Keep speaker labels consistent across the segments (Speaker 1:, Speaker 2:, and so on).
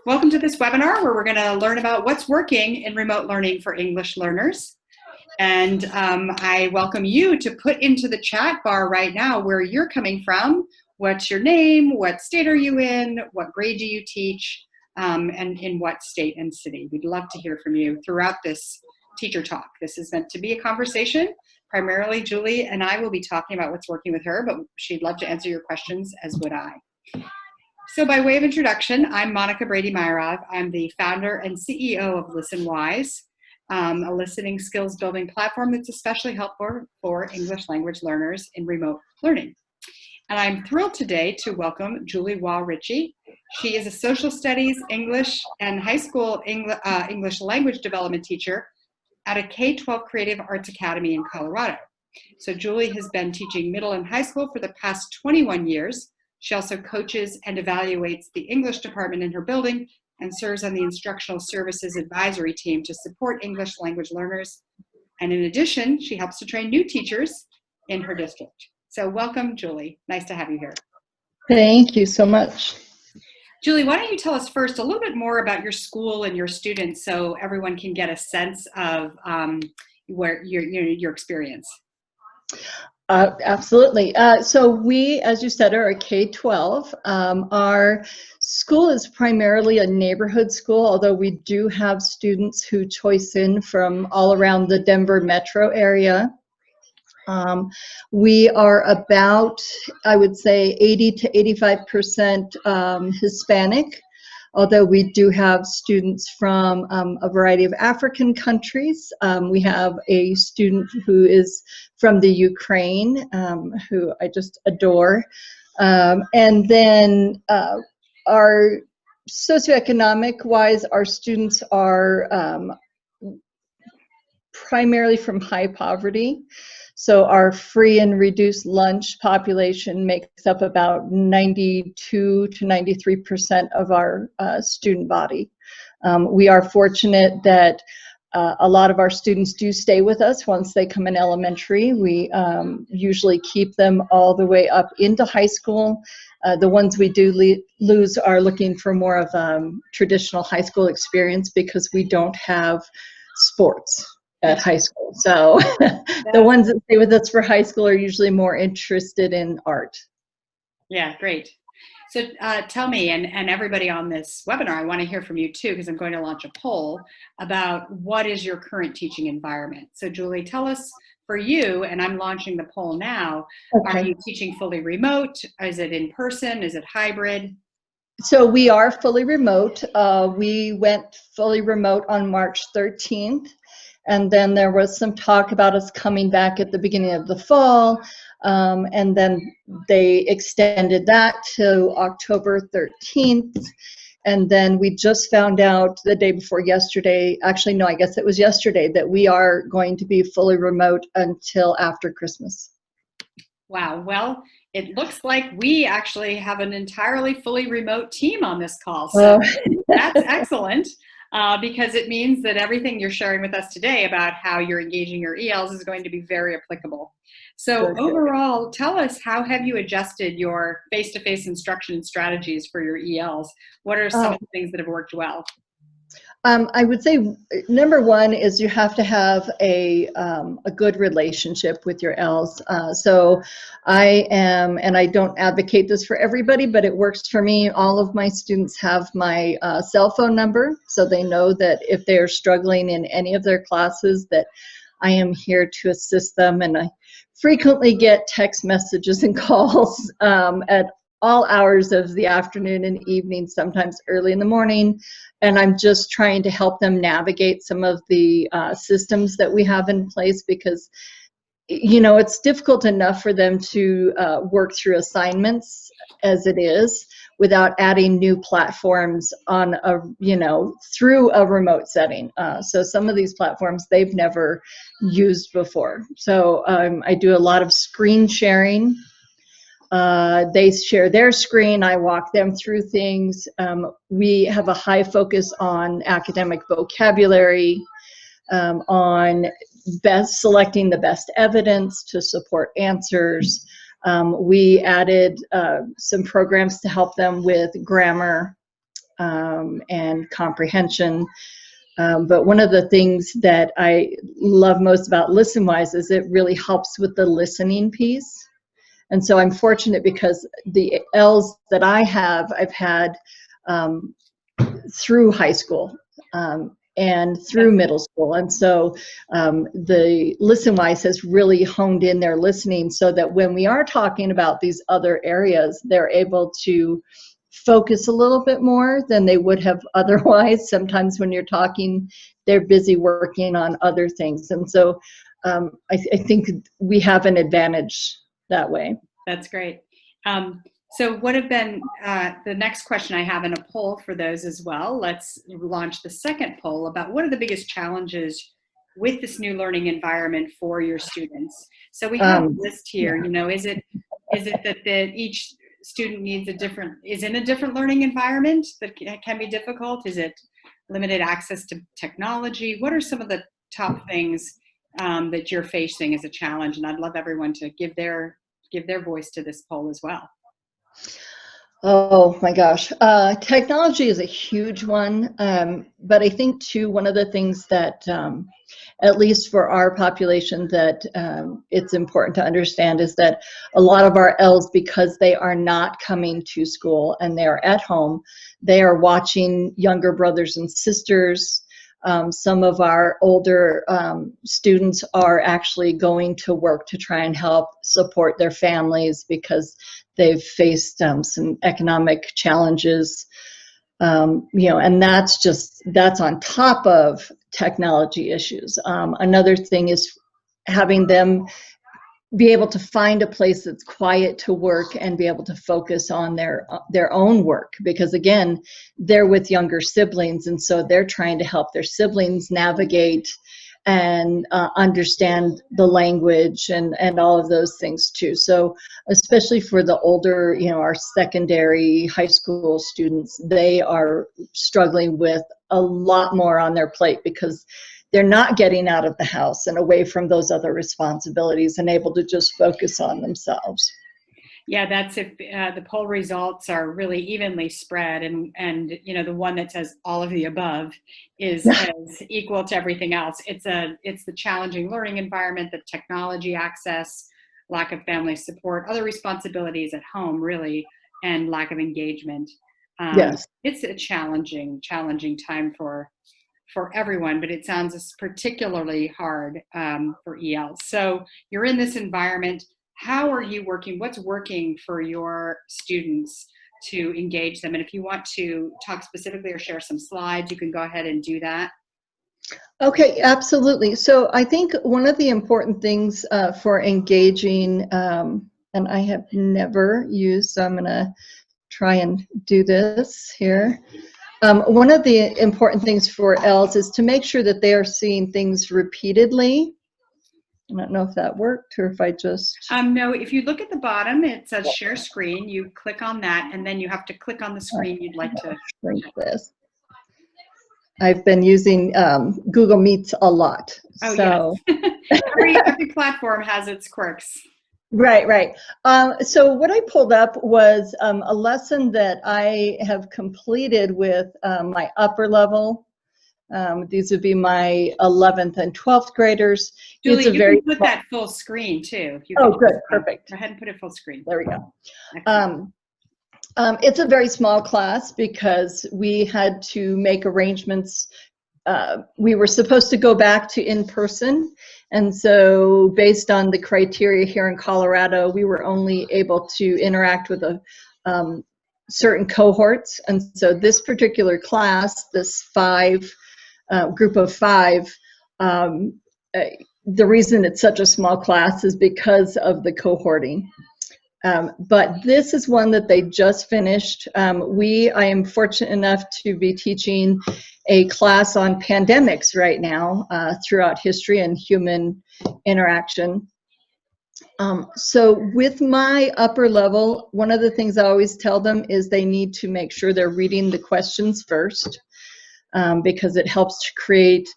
Speaker 1: Welcome to this webinar where we're going to learn about what's working in remote learning for English learners. And I welcome you to put into the chat bar right now where you're coming from, what's your name, what state are you in, what grade do you teach, and in what state and city. We'd love to hear from you throughout this teacher talk. This is meant to be a conversation. Primarily, Julie and I will be talking about what's working with her, but she'd love to answer your questions, as would I. So by way of introduction, I'm Monica Brady-Myerov. I'm the founder and CEO of Listenwise, a listening skills building platform that's especially helpful for English language learners in remote learning. And I'm thrilled today to welcome Julie Waugh. She is a social studies, English, and high school English language development teacher at a K-12 Creative Arts Academy in Colorado. So Julie has been teaching middle and high school for the past 21 years. She also coaches and evaluates the English department in her building and serves on the Instructional Services Advisory Team to support English language learners. And in addition, she helps to train new teachers in her district. So welcome, Julie. Nice to have you here.
Speaker 2: Thank you so much.
Speaker 1: Julie, why don't you tell us first a little bit more about your school and your students so everyone can get a sense of where your experience.
Speaker 2: Absolutely. So we, as you said, are a K-12. Our school is primarily a neighborhood school, although we do have students who choice in from all around the Denver metro area. We are about, I would say, 80 to 85% Hispanic, although we do have students from a variety of African countries. We have a student who is from the Ukraine, who I just adore. And then our socioeconomic-wise, our students are primarily from high poverty. So our free and reduced lunch population makes up about 92 to 93% of our student body. We are fortunate that a lot of our students do stay with us once they come in elementary. We usually keep them all the way up into high school. The ones we do lose are looking for more of traditional high school experience because we don't have sports at high school. So the ones that stay with us for high school are usually more interested in art.
Speaker 1: Yeah, great. So tell me, and everybody on this webinar, I want to hear from you too, because I'm going to launch a poll about what is your current teaching environment. So Julie, tell us for you, and I'm launching the poll now, okay. Are you teaching fully remote? Is it in person? Is it hybrid?
Speaker 2: So we are fully remote. We went fully remote on March 13th. And then there was some talk about us coming back at the beginning of the fall. And then they extended that to October 13th. And then we just found out the day before yesterday, actually, no, I guess it was yesterday, that we are going to be fully remote until after Christmas.
Speaker 1: Wow. Well, it looks like we actually have an entirely fully remote team on this call. So that's excellent. Because it means that everything you're sharing with us today about how you're engaging your ELs is going to be very applicable. So overall, tell us, how have you adjusted your face-to-face instruction strategies for your ELs? What are some of the things that have worked well?
Speaker 2: I would say number one is you have to have a good relationship with your ELs. So I am, and I don't advocate this for everybody, but it works for me. All of my students have my cell phone number, so they know that if they're struggling in any of their classes, that I am here to assist them. And I frequently get text messages and calls at all hours of the afternoon and evening, sometimes early in the morning. And I'm just trying to help them navigate some of the systems that we have in place, because, you know, it's difficult enough for them to work through assignments as it is without adding new platforms on a, you know, through a remote setting. So some of these platforms they've never used before. So I do a lot of screen sharing. They share their screen, I walk them through things. We have a high focus on academic vocabulary, on selecting the best evidence to support answers. We added some programs to help them with grammar, and comprehension. But one of the things that I love most about Listenwise is it really helps with the listening piece. And so I'm fortunate because the L's that I've had through high school and through middle school. And so the Listenwise has really honed in their listening so that when we are talking about these other areas, they're able to focus a little bit more than they would have otherwise. Sometimes when you're talking, they're busy working on other things. And so I think we have an advantage that way.
Speaker 1: That's great. So what have been, the next question I have in a poll for those as well, let's launch the second poll about what are the biggest challenges with this new learning environment for your students? So we have a list here, you know, is it that each student needs is in a different learning environment that can be difficult? Is it limited access to technology? What are some of the top things that you're facing as a challenge? And I'd love everyone to give their voice to this poll as well.
Speaker 2: Oh my gosh. Technology is a huge one. But I think too, one of the things that, at least for our population, that it's important to understand is that a lot of our L's, because they are not coming to school and they're at home, they are watching younger brothers and sisters. Some of our older students are actually going to work to try and help support their families because they've faced some economic challenges, you know, and that's on top of technology issues. Another thing is having them be able to find a place that's quiet to work and be able to focus on their own work, because again, they're with younger siblings, and so they're trying to help their siblings navigate and understand the language and all of those things too. So especially for the older, you know, our secondary high school students, they are struggling with a lot more on their plate because they're not getting out of the house and away from those other responsibilities and able to just focus on themselves.
Speaker 1: Yeah, that's if the poll results are really evenly spread, and you know, the one that says all of the above is equal to everything else. It's the challenging learning environment, the technology access, lack of family support, other responsibilities at home, really, and lack of engagement.
Speaker 2: Yes,
Speaker 1: it's a challenging time for everyone, but it sounds particularly hard for EL. So you're in this environment. How are you working? What's working for your students to engage them? And if you want to talk specifically or share some slides, you can go ahead and do that.
Speaker 2: Okay, absolutely. So I think one of the important things for engaging, and I have never used, so I'm going to try and do this here. One of the important things for L's is to make sure that they are seeing things repeatedly. I don't know if that worked or if I just...
Speaker 1: No, if you look at the bottom, it says share screen. You click on that, and then you have to click on the screen you'd like to
Speaker 2: shrink this. I've been using Google Meets a lot.
Speaker 1: Oh,
Speaker 2: so.
Speaker 1: Yes. every platform has its quirks.
Speaker 2: Right. So what I pulled up was a lesson that I have completed with my upper level. These would be my 11th and 12th graders.
Speaker 1: Julie, you can put that full screen too.
Speaker 2: Oh, good, perfect.
Speaker 1: Go ahead and put it full screen.
Speaker 2: There we go. It's a very small class because we had to make arrangements. We were supposed to go back to in-person, and so based on the criteria here in Colorado, we were only able to interact with a certain cohorts. And so this particular class, this group of five, the reason it's such a small class is because of the cohorting. But this is one that they just finished. I am fortunate enough to be teaching a class on pandemics right now throughout history and human interaction. So with my upper level, one of the things I always tell them is they need to make sure they're reading the questions first, because it helps to create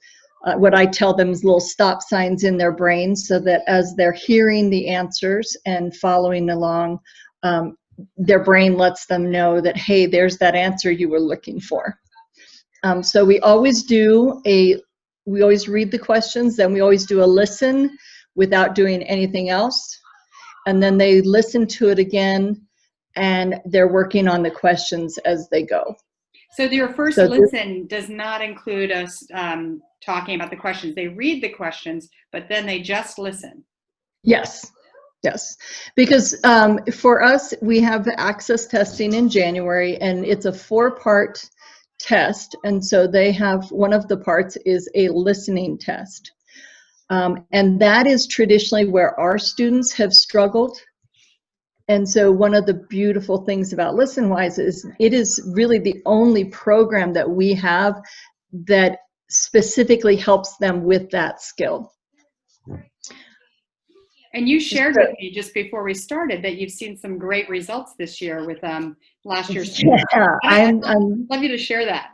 Speaker 2: what I tell them is little stop signs in their brains, so that as they're hearing the answers and following along, their brain lets them know that, hey, there's that answer you were looking for. So we always read the questions, then we always do a listen without doing anything else. And then they listen to it again, and they're working on the questions as they go.
Speaker 1: So your first listen does not include us talking about the questions. They read the questions, but then they just listen.
Speaker 2: Yes. Yes, because for us, we have the access testing in January, and it's a 4-part test. And so they have, one of the parts is a listening test. And that is traditionally where our students have struggled. And so one of the beautiful things about Listenwise is it is really the only program that we have that specifically helps them with that skill.
Speaker 1: And you shared with me just before we started that you've seen some great results this year with last year's students.
Speaker 2: Yeah,
Speaker 1: I'd love you to share that.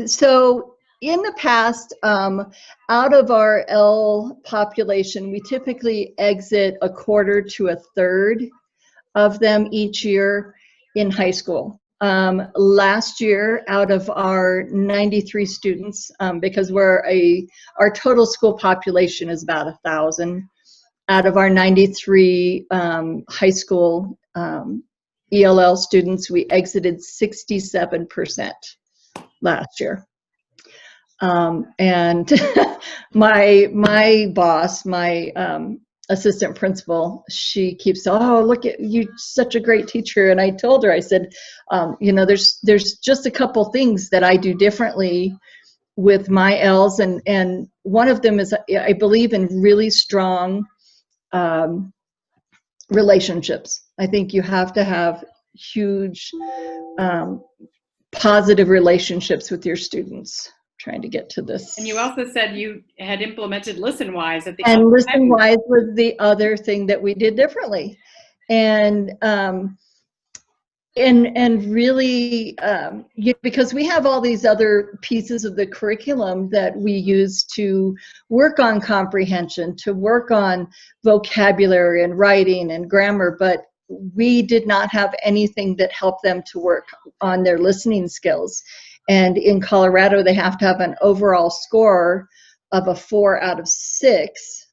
Speaker 2: So in the past, out of our L population, we typically exit a quarter to a third of them each year in high school. Last year, out of our 93 students, because our total school population is about 1,000, out of our 93 high school ELL students, we exited 67% last year. And my boss, my assistant principal, she keeps, oh, look at you, such a great teacher. And I told her, I said, there's just a couple things that I do differently with my L's, and one of them is I believe in really strong relationships. I think you have to have huge positive relationships with your students. Trying to get to this.
Speaker 1: And you also said you had implemented Listenwise at the
Speaker 2: and Listenwise was the other thing that we did differently, and really because we have all these other pieces of the curriculum that we use to work on comprehension, to work on vocabulary and writing and grammar, but we did not have anything that helped them to work on their listening skills. And in Colorado, they have to have an overall score of a 4 out of 6.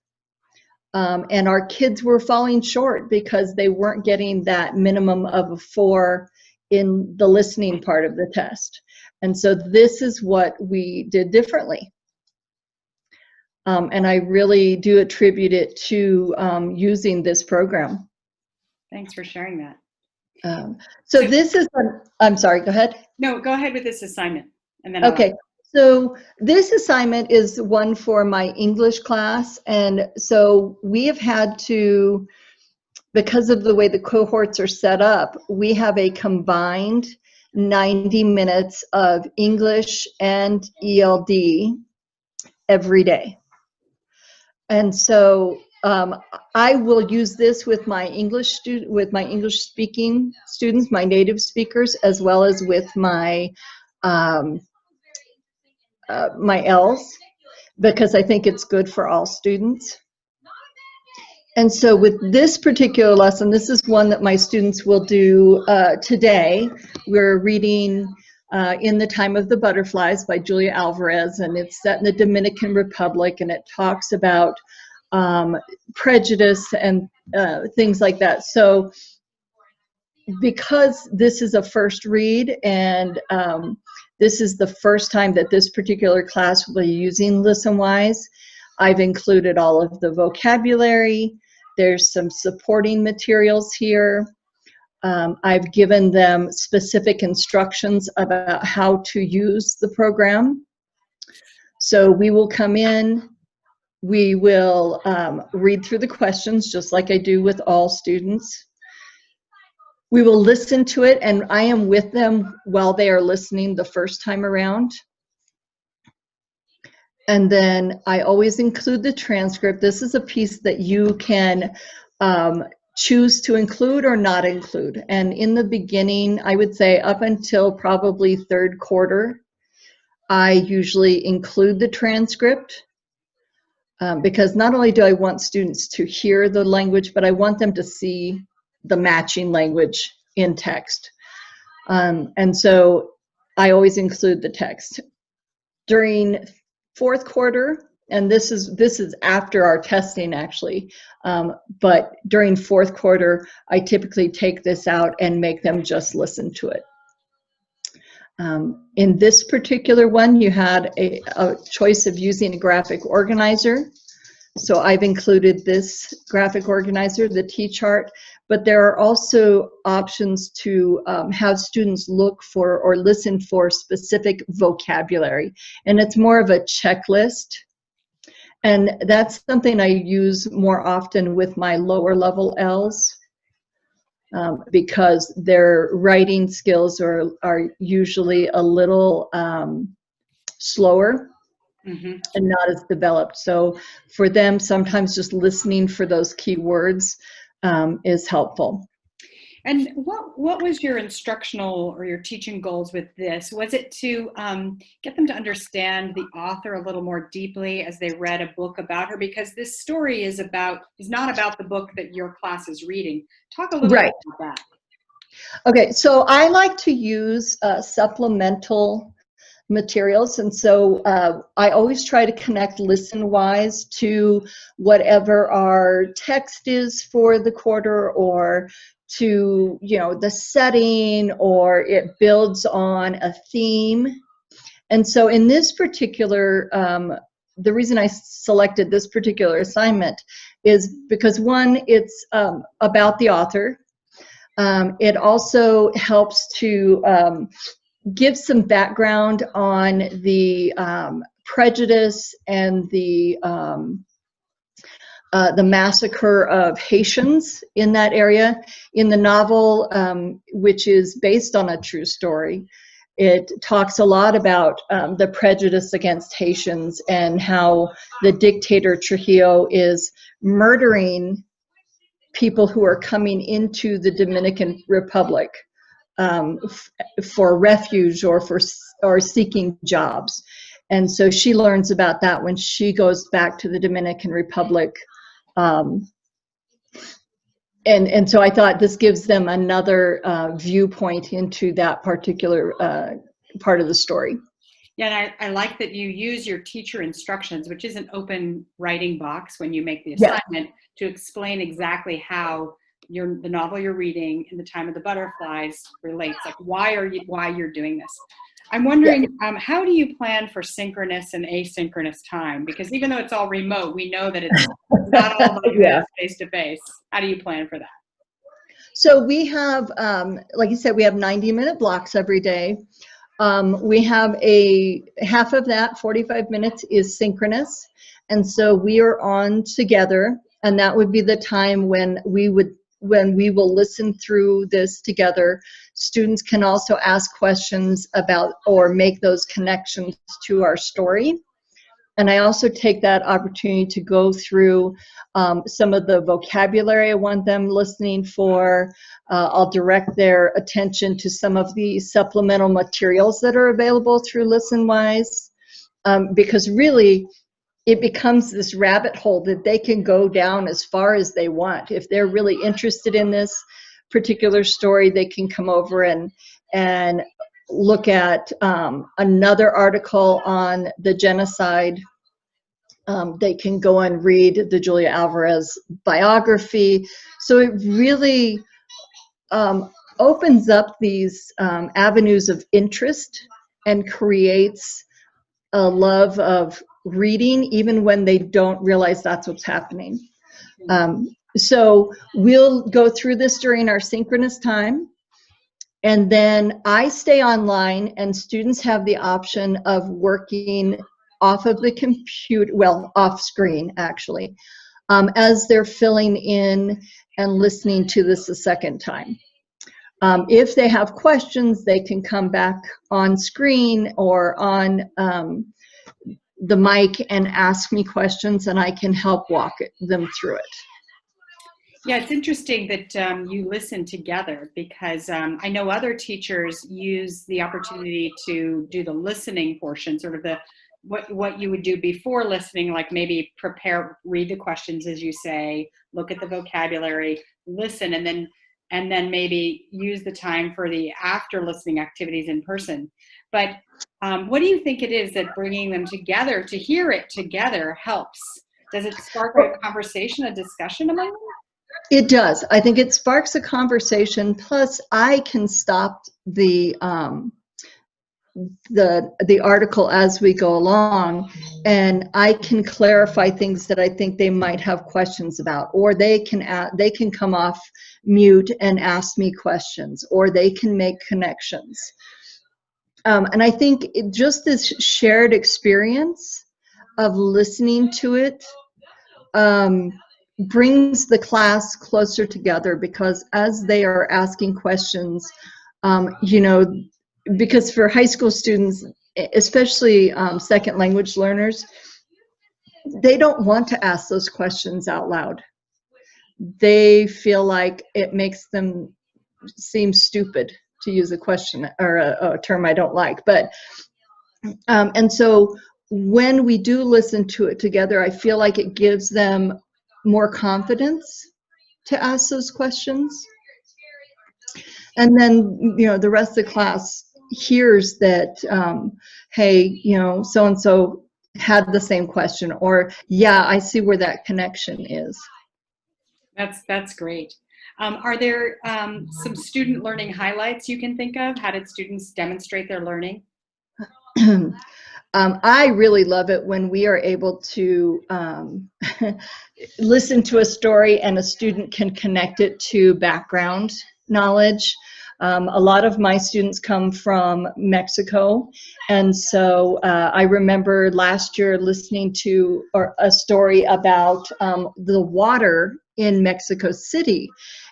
Speaker 2: And our kids were falling short because they weren't getting that minimum of a 4 in the listening part of the test. And so this is what we did differently. And I really do attribute it to using this program.
Speaker 1: Thanks for sharing that.
Speaker 2: So this is, I'm sorry, go ahead.
Speaker 1: No, go ahead with this assignment. And then
Speaker 2: okay. So this assignment is one for my English class. And so we have had to, because of the way the cohorts are set up, we have a combined 90 minutes of English and ELD every day. And so I will use this with my English speaking students, my native speakers, as well as with my my L's, because I think it's good for all students. And so with this particular lesson, this is one that my students will do today. We're reading In the Time of the Butterflies by Julie Alvarez, and it's set in the Dominican Republic, and it talks about prejudice and things like that. So because this is a first read, and this is the first time that this particular class will be using Listenwise, I've included all of the vocabulary. There's some supporting materials here. I've given them specific instructions about how to use the program. So we will come in, we will read through the questions just like I do with all students. We will listen to it, and I am with them while they are listening the first time around. And then I always include the transcript. This is a piece that you can choose to include or not include. And in the beginning, I would say up until probably third quarter, I usually include the transcript. because not only do I want students to hear the language, but I want them to see the matching language in text. And so I always include the text. During fourth quarter, and this is after our testing actually, but during fourth quarter, I typically take this out and make them just listen to it. In this particular one, you had a choice of using a graphic organizer. So I've included this graphic organizer, the T-chart, but there are also options to have students look for or listen for specific vocabulary. And it's more of a checklist. And that's something I use more often with my lower level Ls. Because their writing skills are usually a little slower and not as developed. So for them, sometimes just listening for those key words is helpful.
Speaker 1: And what was your instructional or your teaching goals with this? Was it to get them to understand the author a little more deeply as they read a book about her? Because this story is not about the book that your class is reading. Talk a little bit about that.
Speaker 2: Okay, so I like to use supplemental materials, and so I always try to connect Listenwise to whatever our text is for the quarter, or to the setting, or it builds on a theme. And so in this particular, the reason I selected this particular assignment is because one, it's about the author. It also helps to give some background on the prejudice and the massacre of Haitians in that area. In the novel, which is based on a true story, it talks a lot about the prejudice against Haitians and how the dictator Trujillo is murdering people who are coming into the Dominican Republic for refuge or seeking jobs. And so she learns about that when she goes back to the Dominican Republic. And so I thought this gives them another viewpoint into that particular part of the story.
Speaker 1: Yeah, and I like that you use your teacher instructions, which is an open writing box when you make the assignment, to explain exactly how the novel you're reading in The Time of the Butterflies relates, like why you're doing this. I'm wondering, how do you plan for synchronous and asynchronous time? Because even though it's all remote, we know that it's not all face-to-face. How do you plan for that?
Speaker 2: So we have, like you said, we have 90-minute blocks every day. We have a half of that, 45 minutes, is synchronous. And so we are on together, and that would be the time when we will listen through this together. Students can also ask questions about or make those connections to our story. And I also take that opportunity to go through some of the vocabulary I want them listening for. I'll direct their attention to some of the supplemental materials that are available through Listenwise, because really it becomes this rabbit hole that they can go down as far as they want. If they're really interested in this particular story, they can come over and look at another article on the genocide. They can go and read the Julia Alvarez biography. So it really opens up these avenues of interest and creates a love of reading, even when they don't realize that's what's happening. So we'll go through this during our synchronous time. And then I stay online, and students have the option of working off of the computer, well, off screen actually, as they're filling in and listening to this a second time. If they have questions, they can come back on screen or on the mic and ask me questions, and I can help walk them through it.
Speaker 1: Yeah, it's interesting that you listen together, because I know other teachers use the opportunity to do the listening portion, sort of what you would do before listening, like maybe read the questions as you say, look at the vocabulary, listen, and then maybe use the time for the after listening activities in person. But what do you think it is that bringing them together to hear it together helps? Does it spark a conversation, a discussion among them?
Speaker 2: It does. I think it sparks a conversation. Plus, I can stop the article as we go along, and I can clarify things that I think they might have questions about, or they can come off mute and ask me questions, or they can make connections. And I think just this shared experience of listening to it brings the class closer together, because as they are asking questions, because for high school students, especially second language learners, they don't want to ask those questions out loud. They feel like it makes them seem stupid, to use a question or a term I don't like. But and so when we do listen to it together, I feel like it gives them more confidence to ask those questions. And then, the rest of the class hears that, hey, so-and-so had the same question, or, yeah, I see where that connection is.
Speaker 1: That's great. Are there some student learning highlights you can think of? How did students demonstrate their learning?
Speaker 2: I really love it when we are able to listen to a story and a student can connect it to background knowledge. A lot of my students come from Mexico, and so I remember last year listening to a story about the water in Mexico City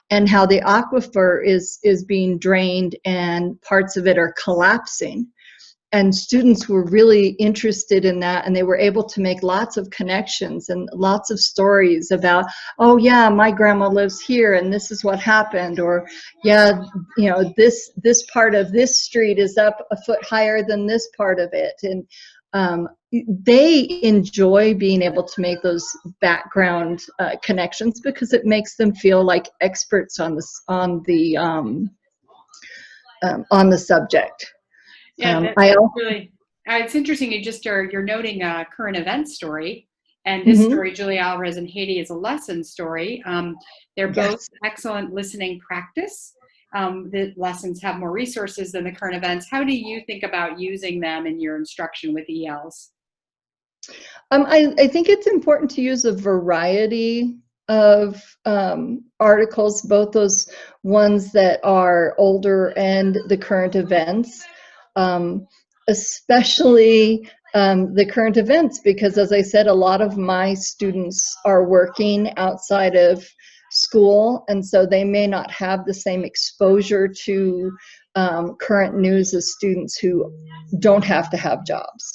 Speaker 2: and how the aquifer is being drained and parts of it are collapsing. And students were really interested in that, and they were able to make lots of connections and lots of stories about, oh yeah, my grandma lives here and this is what happened, or yeah, this part of this street is up a foot higher than this part of it. And they enjoy being able to make those background connections, because it makes them feel like experts on the subject.
Speaker 1: Yeah, it's interesting. You're noting a current event story, and this story, Julie Alvarez in Haiti, is a lesson story. They're both excellent listening practice. The lessons have more resources than the current events. How do you think about using them in your instruction with ELs?
Speaker 2: I think it's important to use a variety of articles, both those ones that are older and the current events. Especially the current events, because as I said, a lot of my students are working outside of school, and so they may not have the same exposure to current news as students who don't have to have jobs.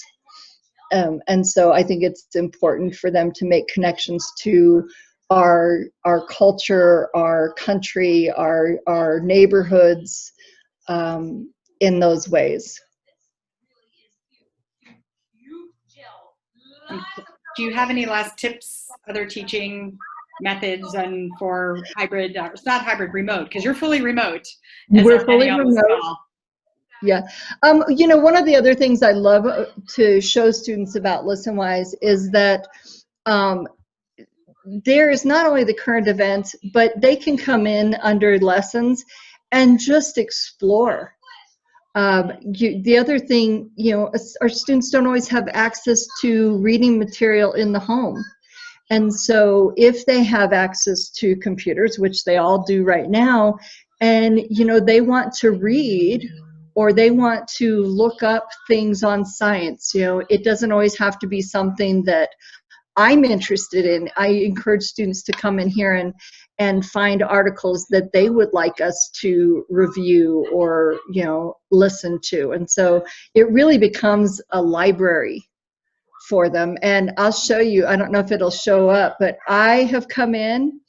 Speaker 2: And so I think it's important for them to make connections to our culture, our country, our neighborhoods, in those ways.
Speaker 1: Do you have any last tips, other teaching methods, and for hybrid? It's not hybrid, remote, because you're fully remote.
Speaker 2: We're fully remote. Yeah. One of the other things I love to show students about Listenwise is that there is not only the current events, but they can come in under lessons and just explore. The other thing, our students don't always have access to reading material in the home. And so if they have access to computers, which they all do right now, and, they want to read or they want to look up things on science, it doesn't always have to be something that I'm interested in. I encourage students to come in here and find articles that they would like us to review or, listen to. And so it really becomes a library for them. And I'll show you, I don't know if it'll show up, but I have come in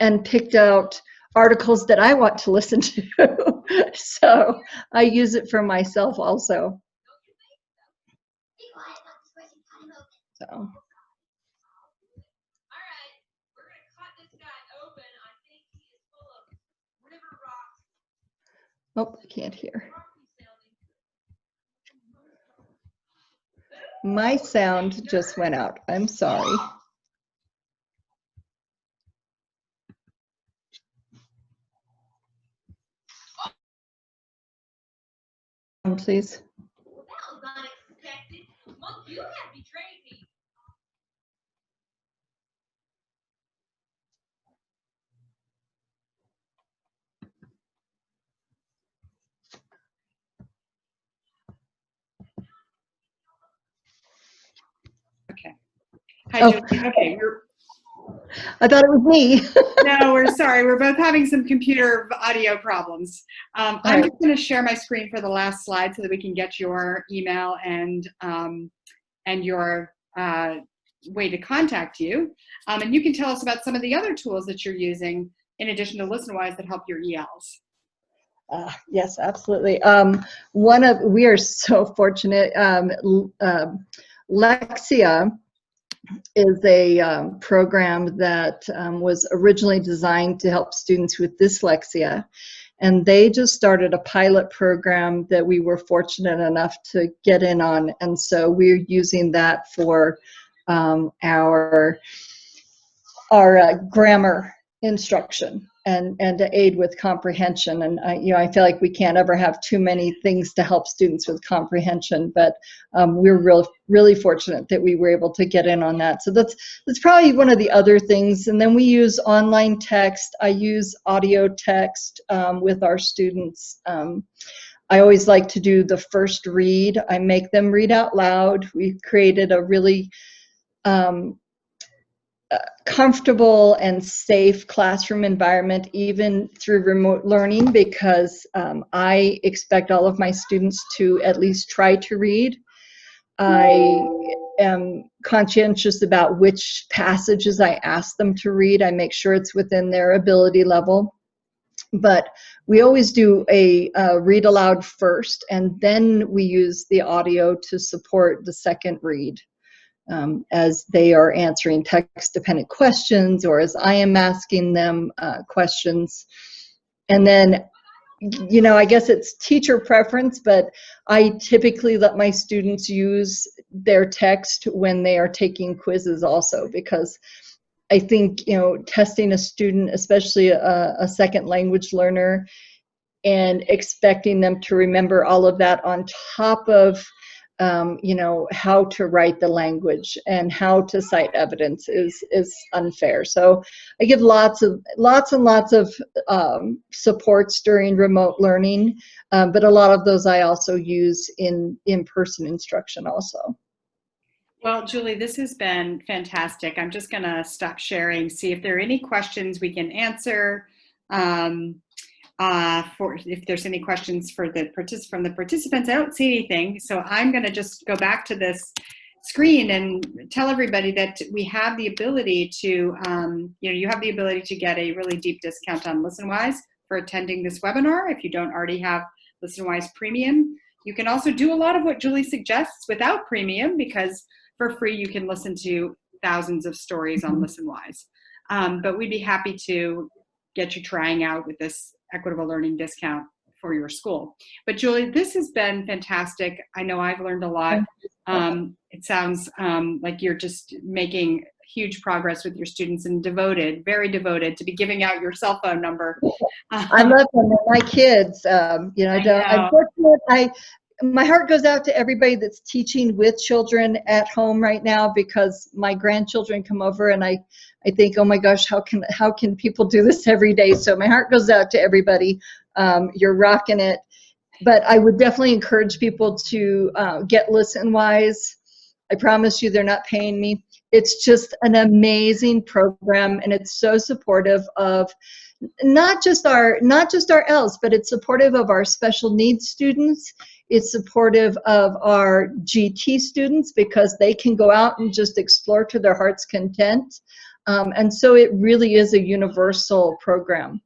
Speaker 2: and picked out articles that I want to listen to. So I use it for myself also. So. Oh, I can't hear. My sound just went out. I'm sorry. Please.
Speaker 1: Okay. Hi,
Speaker 2: Oh.
Speaker 1: Julie. Okay,
Speaker 2: I thought it was me.
Speaker 1: no, we're sorry. We're both having some computer audio problems. I'm just going to share my screen for the last slide so that we can get your email and your way to contact you. And you can tell us about some of the other tools that you're using in addition to Listenwise that help your ELs.
Speaker 2: Yes, absolutely. We are so fortunate. Lexia is a program that was originally designed to help students with dyslexia. And they just started a pilot program that we were fortunate enough to get in on. And so we're using that for our grammar instruction and to aid with comprehension. And I feel like we can't ever have too many things to help students with comprehension, but we're really fortunate that we were able to get in on that. So that's probably one of the other things. And then we use online text. I use audio text with our students. I always like to do the first read. I make them read out loud. We've created a really comfortable and safe classroom environment, even through remote learning, because I expect all of my students to at least try to read. I am conscientious about which passages I ask them to read. I make sure it's within their ability level. But we always do a read aloud first, and then we use the audio to support the second read. As they are answering text-dependent questions or as I am asking them questions. And then, I guess it's teacher preference, but I typically let my students use their text when they are taking quizzes also, because I think, testing a student, especially a second language learner, and expecting them to remember all of that on top of how to write the language and how to cite evidence is unfair. So I give lots and lots of supports during remote learning, but a lot of those I also use in in-person instruction also.
Speaker 1: Well, Julie, this has been fantastic. I'm just going to stop sharing, see if there are any questions we can answer. For if there's any questions from the participants. I don't see anything, so I'm going to just go back to this screen and tell everybody that we have the ability to, you have the ability to get a really deep discount on Listenwise for attending this webinar if you don't already have Listenwise Premium. You can also do a lot of what Julie suggests without Premium, because for free you can listen to thousands of stories on Listenwise. But we'd be happy to get you trying out with this equitable learning discount for your school. But Julie, this has been fantastic. I know I've learned a lot. It sounds like you're just making huge progress with your students and very devoted to be giving out your cell phone number.
Speaker 2: I love them. They're my kids. I'm fortunate. My heart goes out to everybody that's teaching with children at home right now, because my grandchildren come over and I think, oh my gosh, how can people do this every day? So my heart goes out to everybody. You're rocking it. But I would definitely encourage people to get Listenwise. I promise you they're not paying me. It's just an amazing program, and it's so supportive of not just our ELs, but it's supportive of our special needs students. It's supportive of our GT students, because they can go out and just explore to their heart's content. And so it really is a universal program.